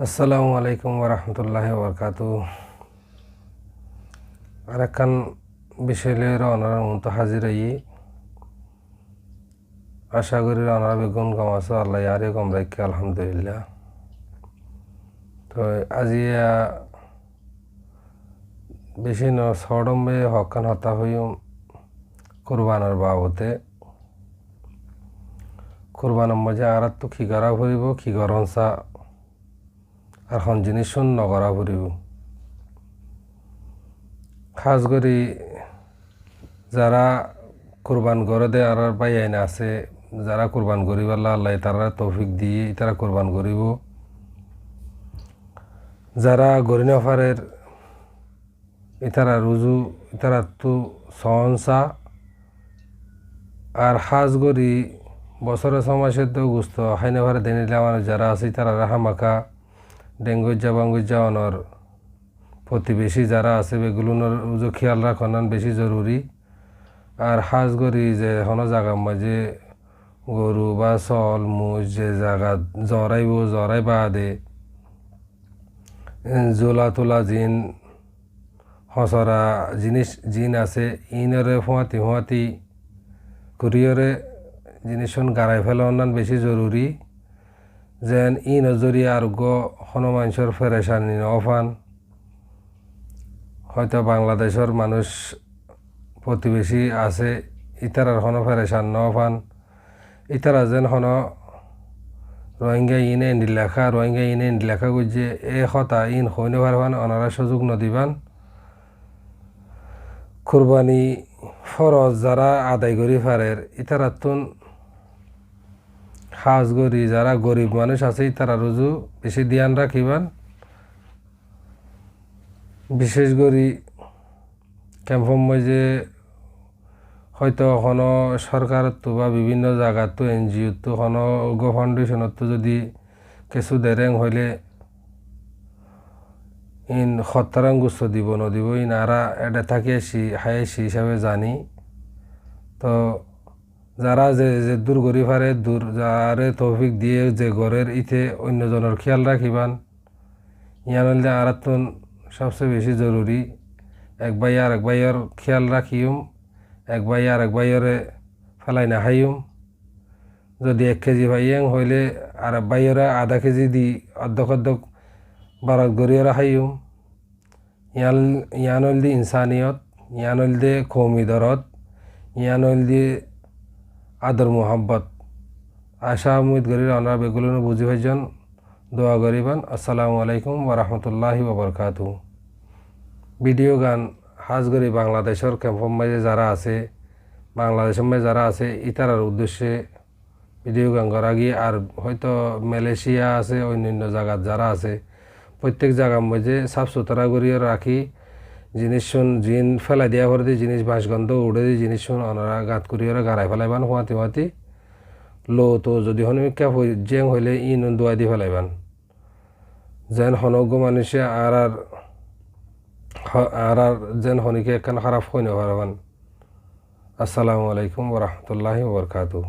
আসসালামু আলাইকুম ওরহমতুল্লাহি ওবরকাতুহ। আর একখান বিষয় লইয়ে রওনার মতো হাজির হই। আশা করি রওনার বেগুন কম আছো, আল্লাহ আরে কম রাখি, আলহামদুলিল্লাহ। তো আজি বেশি ন সডম্বে হকান হতা হইম কুরবানের বাবতে। কুরবানের মাঝে আর তো কি করা ফুরিব, কি গরমসা আর হন জিনিস নকরা ফুরিব। খাস করি যারা কুরবান করে দে আর বাই আইনা আছে, যারা কুরবান করিব আল্লাহ তারা তৌফিক দিয়ে তারা কুরবান করিব। যারা গরিনফারের ইতারা রুজু ইতারা তো সহনসা আর হাজ গরি বছরের সমাসের তো গুস্ত হাইনাভারে দেনিলে আমার যারা আছে তারা রাহামাখা ডেঙ্গুজা বাঙ্গুজা অনর প্রতিবেশী যারা আছে বেগুলোর রুজু খেয়াল রাখান বেশি জরুরি। আর হাজ গরি যে হন জায়গার মাঝে গরু বা চল মুজ যে জায়গা জরাইব জরাই বাদে জোলা তোলা জিন হসরা জিনিস জিন আছে ইনরে ফুয়াতি করিয়রে জিনিস গাড়াই ফেলান বেশি জরুরি। যেন ই নজরিয়া আরোগ্য হনুমানসর ফেরেশানি অফান হয়তো বাংলাদেশের মানুষ প্রতিবেশী আছে ইতারার হন ফেরেশান নফান ইতারা যেন হন রোহিঙ্গা ইনে লেখা গুজে এ হতা ইন হইন ভারবান অনারা সুযোগ নদিবান। কুরবানি ফরজ যারা আদায় করি ফারের ইতারাতুন খাস গরি যারা গরিব মানুষ আছে তারা রুজু বেশি ধ্যান রাখিবান। বিশেষ করি ক্যাম্পম যে হয়তো হন সরকার তো বা বিভিন্ন জায়গার তো এনজিও তো হন ফাউন্ডেশনত তো যদি কিছু দেরেং হইলে ইন সত্তরাং গুচ্ছ দিব নদিব ইন আরা এটা থাকি হাইসি হিসাবে জানি। তো যারা যে দূর গরি ফারে দূর যারে তৌফিক দিয়ে যে ঘরের ইতে অন্যজনের খেয়াল রাখিবান ইয়ান হইলে আর সবচেয়ে বেশি জরুরি। এক ভাই আর এক ভাইয়ের খেয়াল রাখিম, এক ভাই আর এক ভাইয়রে ফেলাই না খাইম। যদি 1 কেজি ভাইয়াং হইলে আর ভাইয়রা আধা কেজি দি অর্ধক বারাত গরিয়রা খাইম। ইয়ান হইল দি ইনসানিয়ত, ইয়ান হইল দে কৌমি দরদ, ইয়ান হইল দি আদর মোহাব্বত। আশা উম্মিদ করি আপনারা বেগুলো বুঝি ভাইজন দোয়া করিবান। আসসালামু আলাইকুম ওরহমতুল্লাহি ওবরকাতুহ। ভিডিও গান হাজ করি বাংলাদেশের ক্যাম্পম মাঝে যারা আছে বাংলাদেশের মাঝে যারা আছে ইতারার উদ্দেশ্যে ভিডিও গান করা গিয়ে আর হয়তো মালয়েশিয়া আছে অন্যান্য জায়গার যারা আছে প্রত্যেক জায়গার মাঝে সাফ সুতরা করিয়ে রাখি জিনিস জিন ফেলাই দিয়া করে দিয়ে জিনিস বাঁশগন্ধ উড়ে দিয়ে জিনিস ওনারা গাত করিয়ে গাড়াই ফেলাইবান হুয়াতি লো তো যদি হনিকা জেং হইলে ইন দোয়া দিয়ে ফেলাইবান যেন হনজ্ঞ মানুষে আর যেন হনিকে একখান খারাপ হইনে পারবান। আসসালামু আলাইকুম ওরহমতুল্লাহি ওবরকাতুহ।